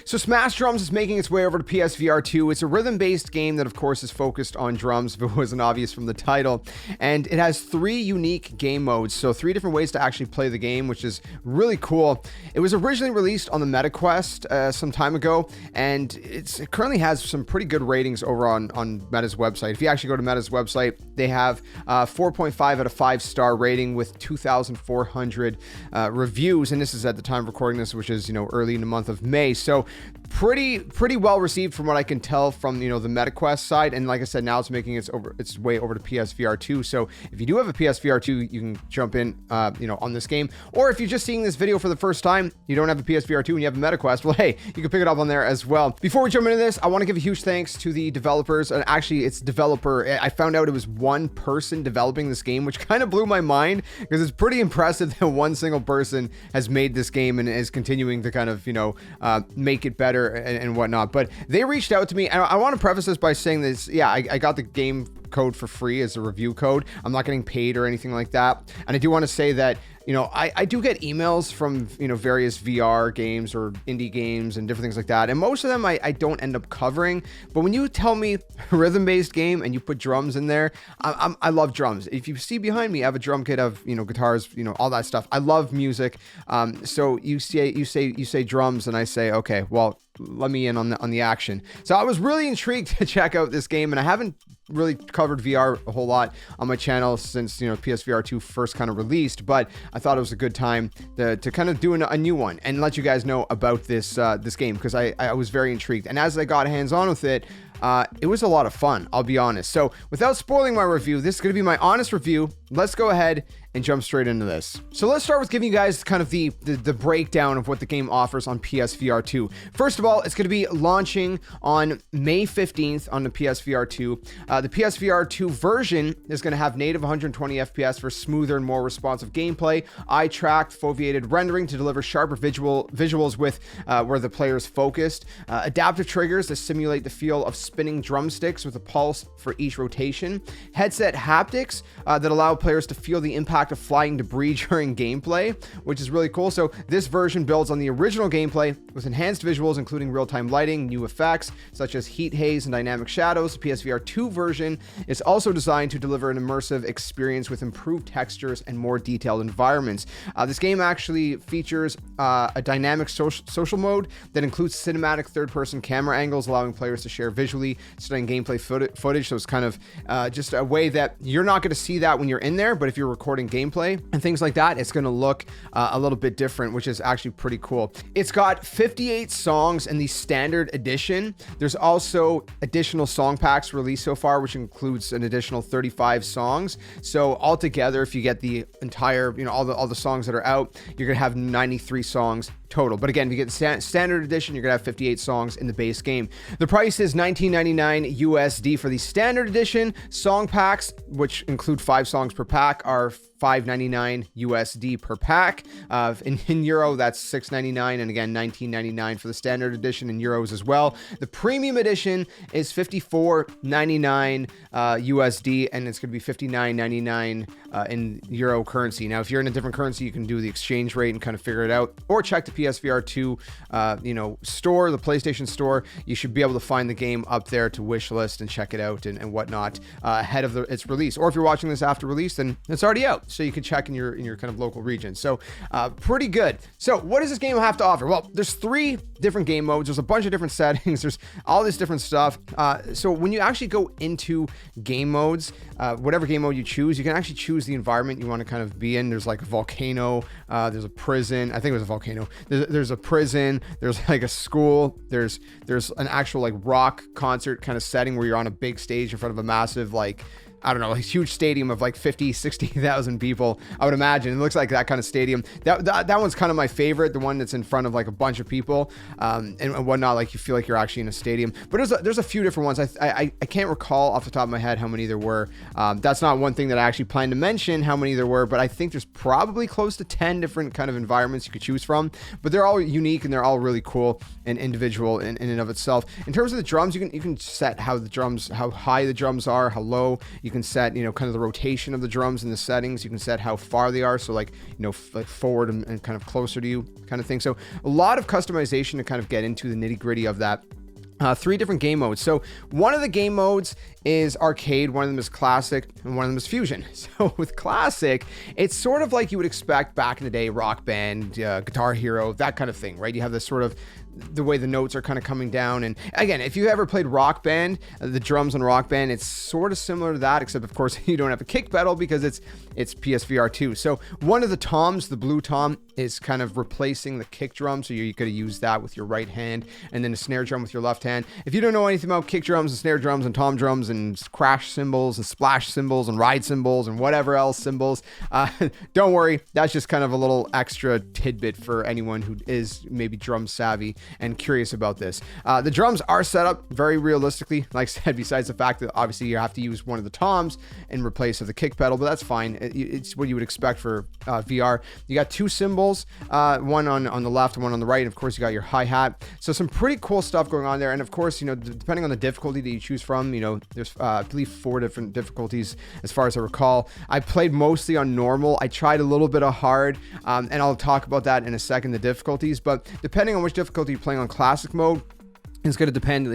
So Smash Drums is making its way over to PSVR2. It's a rhythm-based game that, of course, is focused on drums, if it wasn't obvious from the title. And it has 3 unique game modes, so 3 different ways to actually play the game, which is really cool. It was originally released on the MetaQuest some time ago, and it currently has some pretty good ratings over on Meta's website. If you actually go to Meta's website, they have 4.5 out of 5-star rating with 2,400 reviews, and this is at the time of recording this, which is, early in the month of May. So pretty well received from what I can tell from the MetaQuest side, and like I said, now it's making its way over to PSVR 2. So if you do have a PSVR 2, you can jump in on this game, or if you're just seeing this video for the first time, you don't have a PSVR 2 and you have a MetaQuest, well, hey, you can pick it up on there as well. Before we jump into this, I want to give a huge thanks to the developers, and actually it's developer. I found out it was one person developing this game, which kind of blew my mind, because it's pretty impressive that one single person has made this game and is continuing to kind of make it better and whatnot. But they reached out to me, and I want to preface this by saying this. Yeah, I got the game code for free as a review code. I'm not getting paid or anything like that. And I do want to say that I do get emails from, various VR games or indie games and different things like that. And most of them I don't end up covering. But when you tell me rhythm-based game and you put drums in there, I love drums. If you see behind me, I have a drum kit of, guitars, all that stuff. I love music. So you say drums, and I say, okay, well, let me in on the action. So I was really intrigued to check out this game, and I haven't really covered VR a whole lot on my channel since PSVR 2 first kind of released, but I thought it was a good time to kind of do a new one and let you guys know about this game, because I was very intrigued, and as I got hands-on with it, it was a lot of fun, I'll be honest. So without spoiling my review, this is going to be my honest review. Let's go ahead and jump straight into this. So let's start with giving you guys kind of the breakdown of what the game offers on PSVR 2. First of all, it's going to be launching on May 15th on the PSVR 2. The PSVR 2 version is going to have native 120 FPS for smoother and more responsive gameplay, eye-tracked, foveated rendering to deliver sharper visuals with where the player is focused, adaptive triggers to simulate the feel of spinning drumsticks with a pulse for each rotation, headset haptics that allow players to feel the impact of flying debris during gameplay, which is really cool. So this version builds on the original gameplay with enhanced visuals, including real-time lighting, new effects such as heat haze and dynamic shadows. The PSVR 2 version is also designed to deliver an immersive experience with improved textures and more detailed environments. This game actually features a dynamic social mode that includes cinematic third-person camera angles, allowing players to share visually stunning gameplay footage. So it's kind of just a way that you're not going to see that when you're in there, but if you're recording gameplay and things like that, it's going to look a little bit different, which is actually pretty cool. It's got 58 songs in the standard edition. There's also additional song packs released so far, which includes an additional 35 songs. So altogether, if you get the entire, all the songs that are out, you're going to have 93 songs total. But again, if you get the standard edition, you're gonna have 58 songs in the base game. The price is $19.99 USD for the standard edition. Song packs, which include 5 songs per pack, are $5.99 USD per pack. In euro, that's $6.99, and again, $19.99 for the standard edition in euros as well. The premium edition is $54.99 USD, and it's going to be $59.99 in euro currency. Now, if you're in a different currency, you can do the exchange rate and kind of figure it out, or check the PSVR 2 store, the PlayStation store. You should be able to find the game up there to wish list and check it out and whatnot ahead of its release. Or if you're watching this after release, then it's already out, so you can check in your kind of local region. So pretty good. So what does this game have to offer? Well, there's 3 different game modes. There's a bunch of different settings. There's all this different stuff. So when you actually go into game modes, whatever game mode you choose, you can actually choose the environment you want to kind of be in. There's like a volcano, there's a prison. I think it was a volcano. There's a prison, there's like a school, there's an actual like rock concert kind of setting where you're on a big stage in front of a massive, like, I don't know, a huge stadium of like 50, 60,000 people, I would imagine. It looks like that kind of stadium. That one's kind of my favorite, the one that's in front of like a bunch of people and whatnot, like you feel like you're actually in a stadium. But there's a few different ones. I can't recall off the top of my head how many there were. That's not one thing that I actually planned to mention, how many there were, but I think there's probably close to 10 different kind of environments you could choose from. But they're all unique and they're all really cool and individual in and of itself. In terms of the drums, you can set how high the drums are, how low. You can set, kind of the rotation of the drums in the settings. You can set how far they are. So like, like forward and kind of closer to you kind of thing. So a lot of customization to kind of get into the nitty gritty of that. 3 different game modes. So one of the game modes is arcade, one of them is classic, and one of them is fusion. So with classic, it's sort of like you would expect back in the day, Rock Band, Guitar Hero, that kind of thing, right? You have this sort of the way the notes are kind of coming down. And again, if you ever played Rock Band, the drums on Rock Band, it's sort of similar to that, except of course you don't have a kick pedal because it's PSVR 2. So one of the toms, the blue tom, is kind of replacing the kick drum. So you could use that with your right hand, and then a snare drum with your left hand. If you don't know anything about kick drums and snare drums and tom drums and crash cymbals and splash cymbals and ride cymbals and whatever else cymbals, don't worry. That's just kind of a little extra tidbit for anyone who is maybe drum savvy and curious about this. The drums are set up very realistically, like I said, besides the fact that obviously you have to use one of the toms in replace of the kick pedal, but that's fine. It's what you would expect for VR. You got 2 cymbals, one on the left and one on the right, and of course you got your hi-hat. So some pretty cool stuff going on there. And of course, depending on the difficulty that you choose from, there's I believe 4 different difficulties as far as I recall. I played mostly on normal. I tried a little bit of hard, and I'll talk about that in a second, the difficulties, but depending on which difficulty you're playing on classic mode, it's going to depend,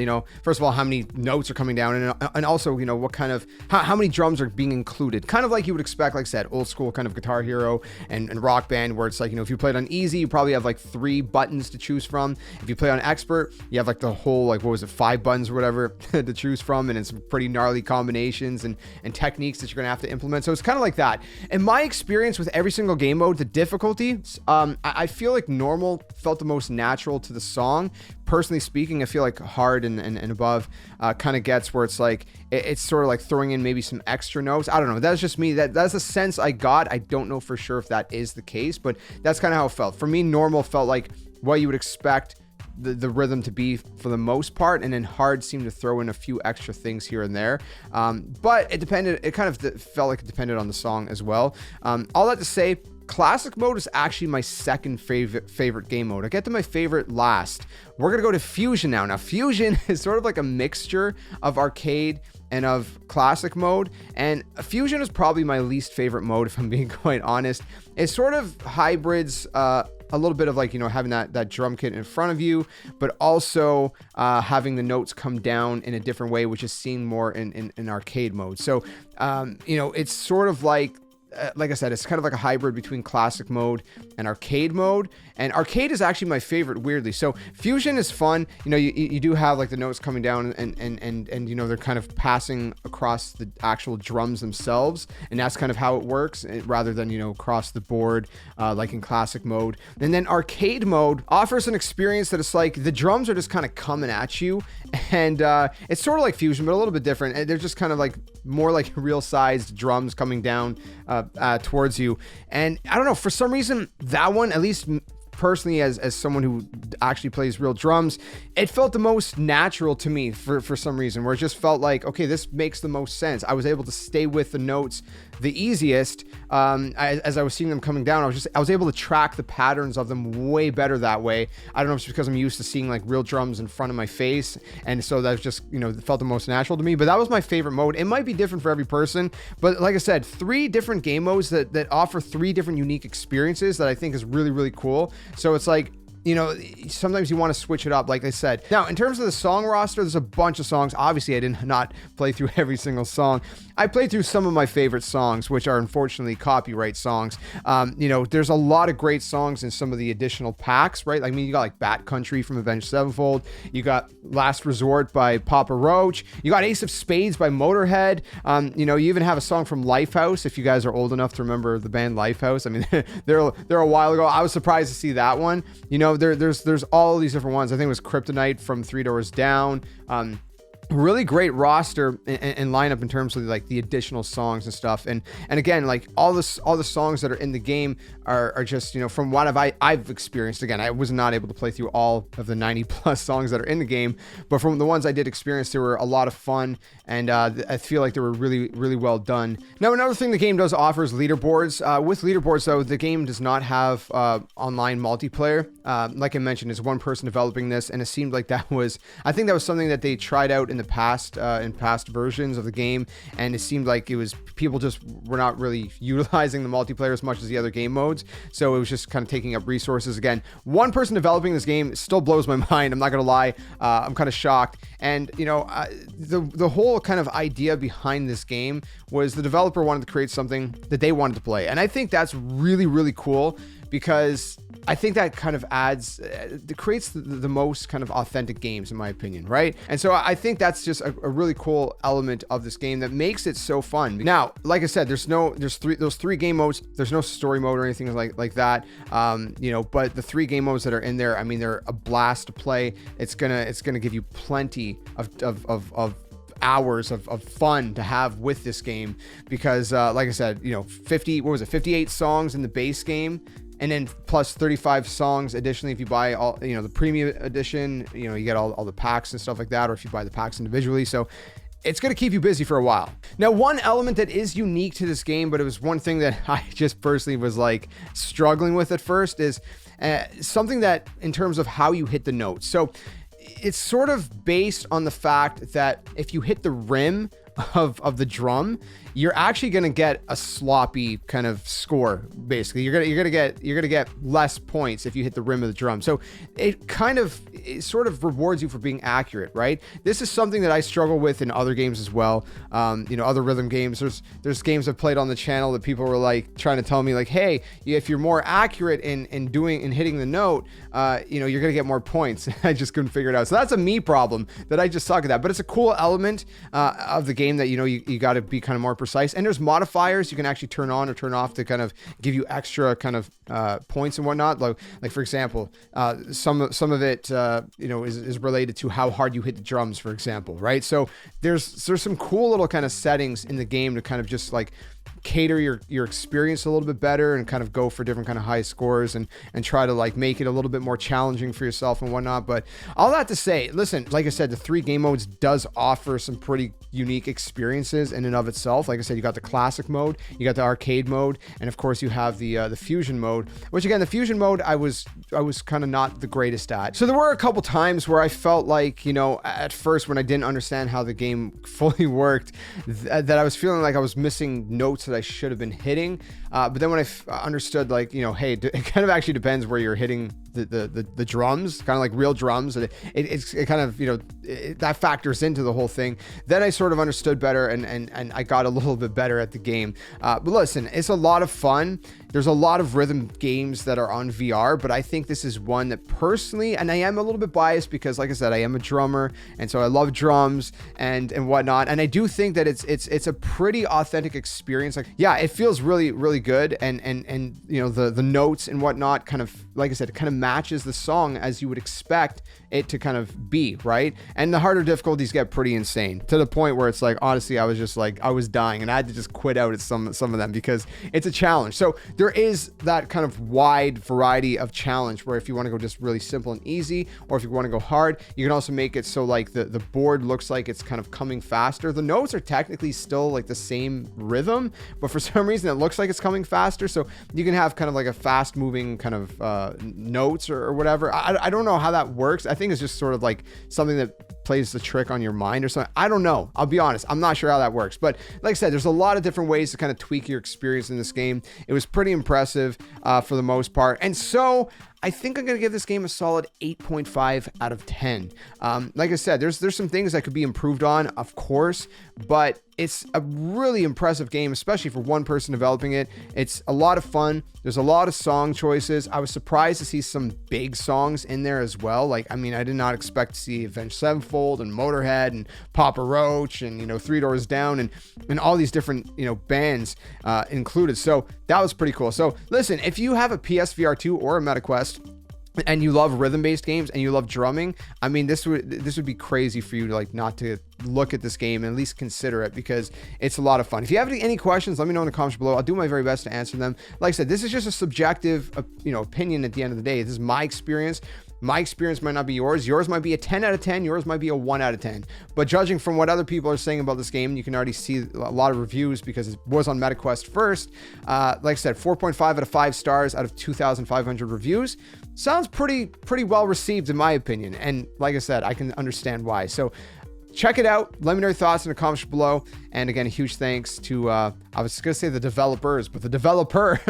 first of all, how many notes are coming down, and also, what kind of, how many drums are being included. Kind of like you would expect, like I said, old school kind of Guitar Hero and Rock Band, where it's like, if you played on easy, you probably have like 3 buttons to choose from. If you play on expert, you have like the whole, like, 5 buttons or whatever to choose from, and it's some pretty gnarly combinations and techniques that you're going to have to implement. So it's kind of like that. In my experience with every single game mode, the difficulty, I feel like normal felt the most natural to the song. Personally speaking, I feel like hard and above kind of gets where it's like it's sort of like throwing in maybe some extra notes. I don't know. That's just me. That's a sense I got. I don't know for sure if that is the case, but that's kind of how it felt. For me, normal felt like what you would expect the rhythm to be for the most part, and then hard seemed to throw in a few extra things here and there. But it depended. It kind of felt like it depended on the song as well. All that to say, classic mode is actually my second favorite game mode. I get to my favorite last. We're gonna go to fusion now. Now fusion is sort of like a mixture of arcade and of classic mode, and fusion is probably my least favorite mode, if I'm being quite honest. It sort of hybrids a little bit of like, having that drum kit in front of you, but also having the notes come down in a different way, which is seen more in arcade mode. So it's sort of like I said, it's kind of like a hybrid between classic mode and arcade mode. And arcade is actually my favorite, weirdly. So fusion is fun. You do have like the notes coming down and they're kind of passing across the actual drums themselves. And that's kind of how it works, rather than, across the board, like in classic mode. And then arcade mode offers an experience that it's like the drums are just kind of coming at you. And it's sort of like fusion, but a little bit different. They're just kind of like more like real sized drums coming down towards you. And I don't know, for some reason, that one, at least personally, as someone who actually plays real drums, it felt the most natural to me for some reason, where it just felt like, okay, this makes the most sense. I was able to stay with the notes the easiest. As I was seeing them coming down, I was able to track the patterns of them way better that way. I don't know if it's because I'm used to seeing like real drums in front of my face, and so that was just, it felt the most natural to me. But that was my favorite mode. It might be different for every person, but like I said, 3 different game modes that offer 3 different unique experiences that I think is really, really cool. So it's like, sometimes you want to switch it up, like I said. Now, in terms of the song roster, there's a bunch of songs. Obviously, I did not play through every single song. I played through some of my favorite songs, which are unfortunately copyright songs. There's a lot of great songs in some of the additional packs, right? I mean, you got like Bat Country from Avenged Sevenfold. You got Last Resort by Papa Roach. You got Ace of Spades by Motorhead. You even have a song from Lifehouse, if you guys are old enough to remember the band Lifehouse. I mean, they're a while ago. I was surprised to see that one. There's all these different ones. I think it was Kryptonite from Three Doors Down. Really great roster and lineup in terms of like the additional songs and stuff, and again, like all the songs that are in the game are just, from what I've experienced. Again, I was not able to play through all of the 90 plus songs that are in the game, but from the ones I did experience, they were a lot of fun, and I feel like they were really, really well done. Now, another thing the game does offer is leaderboards. With leaderboards, though, the game does not have online multiplayer. Like I mentioned, it's one person developing this, and it seemed like I think that was something that they tried out in the past, in past versions of the game, and it seemed like it was people just were not really utilizing the multiplayer as much as the other game modes. So it was just kind of taking up resources. Again, one person developing this game still blows my mind. I'm not gonna lie. I'm kind of shocked. And you know, the whole kind of idea behind this game was the developer wanted to create something that they wanted to play, and I think that's really, really cool, because I think that kind of adds, it creates the most kind of authentic games, in my opinion, right? And so I think that's just a really cool element of this game that makes it so fun. Now, like I said, there's those three game modes. There's no story mode or anything like that, you know. But the three game modes that are in there, I mean, they're a blast to play. It's gonna give you plenty of hours of fun to have with this game, because like I said, you know, 58 songs in the base game, and then plus 35 songs additionally if you buy all, you know, the premium edition. You know, you get all the packs and stuff like that, or if you buy the packs individually. So it's going to keep you busy for a while. Now, one element that is unique to this game, but it was one thing that I just personally was like struggling with at first, is something that in terms of how you hit the notes. So it's sort of based on the fact that if you hit the rim of the drum, you're actually going to get a sloppy kind of score. Basically, you're going to get less points if you hit the rim of the drum. So it sort of rewards you for being accurate, right? This is something that I struggle with in other games as well. You know, other rhythm games. There's games I've played on the channel that people were like trying to tell me like, hey, if you're more accurate in hitting the note, you know, you're going to get more points. I just couldn't figure it out. So that's a me problem that I just suck at that. But it's a cool element of the game that, you know, you got to be kind of more precise. And there's modifiers you can actually turn on or turn off to kind of give you extra kind of points and whatnot. Like for example, some of it you know, is related to how hard you hit the drums, for example, right? So there's some cool little kind of settings in the game to kind of just like cater your experience a little bit better and kind of go for different kind of high scores and try to like make it a little bit more challenging for yourself and whatnot. But all that to say, listen, like I said, the three game modes does offer some pretty unique experiences in and of itself. Like I said, you got the classic mode, you got the arcade mode, and of course you have the fusion mode, which again, the fusion mode I was kind of not the greatest at. So there were a couple times where I felt like, you know, at first when I didn't understand how the game fully worked, that I was feeling like I was missing notes that I should have been hitting. But then when I understood, like, you know, hey, it kind of actually depends where you're hitting the drums, kind of like real drums. It kind of, you know, that factors into the whole thing. Then I sort of understood better and I got a little bit better at the game. But listen, it's a lot of fun. There's a lot of rhythm games that are on VR, but I think this is one that personally, and I am a little bit biased because, like I said, I am a drummer, and so I love drums and whatnot. And I do think that it's a pretty authentic experience. Like, yeah, it feels really, really good, and you know, the notes and whatnot kind of, like I said, it kind of matches the song as you would expect it to kind of be, right? And the harder difficulties get pretty insane, to the point where it's like, honestly, I was just like, I was dying and I had to just quit out at some of them because it's a challenge. So there is that kind of wide variety of challenge where if you want to go just really simple and easy, or if you want to go hard, you can also make it so like the board looks like it's kind of coming faster. The notes are technically still like the same rhythm, but for some reason it looks like it's coming faster. So you can have kind of like a fast moving kind of notes or whatever. I don't know how that works. I think it's just sort of like something that plays the trick on your mind or something. I don't know. I'll be honest. I'm not sure how that works. But like I said, there's a lot of different ways to kind of tweak your experience in this game. It was pretty impressive for the most part. And so I think I'm going to give this game a solid 8.5 out of 10. Like I said, there's some things that could be improved on, of course, but it's a really impressive game, especially for one person developing it. It's a lot of fun. There's a lot of song choices. I was surprised to see some big songs in there as well. Like, I mean, I did not expect to see Avenged Sevenfold and Motorhead and Papa Roach and, you know, Three Doors Down and all these different, you know, bands included. So that was pretty cool. So listen, if you have a PSVR 2 or a MetaQuest, and you love rhythm-based games and you love drumming, I mean, this would be crazy for you to like not to look at this game and at least consider it, because it's a lot of fun. If you have any questions, let me know in the comments below. I'll do my very best to answer them. Like I said, this is just a subjective, you know, opinion at the end of the day. This is my experience. My experience might not be yours. Yours might be a 10 out of 10. Yours might be a 1 out of 10. But judging from what other people are saying about this game, you can already see a lot of reviews because it was on MetaQuest first. Like I said, 4.5 out of 5 stars out of 2,500 reviews. Sounds pretty well received in my opinion. And like I said, I can understand why. So check it out. Let me know your thoughts in the comments below. And again, a huge thanks to, I was going to say the developers, but the developer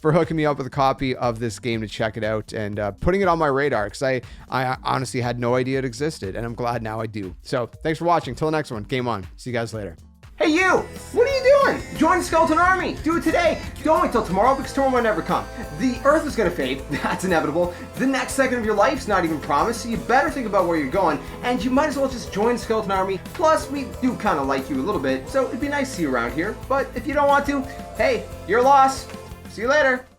for hooking me up with a copy of this game to check it out and putting it on my radar, because I honestly had no idea it existed, and I'm glad now I do. So thanks for watching. Till the next one, game on. See you guys later. Hey you! What are you doing? Join the Skeleton Army! Do it today! Don't wait till tomorrow, because tomorrow might never come. The Earth is gonna fade, that's inevitable. The next second of your life's not even promised, so you better think about where you're going, and you might as well just join the Skeleton Army. Plus, we do kinda like you a little bit, so it'd be nice to see you around here. But if you don't want to, hey, your loss. See you later.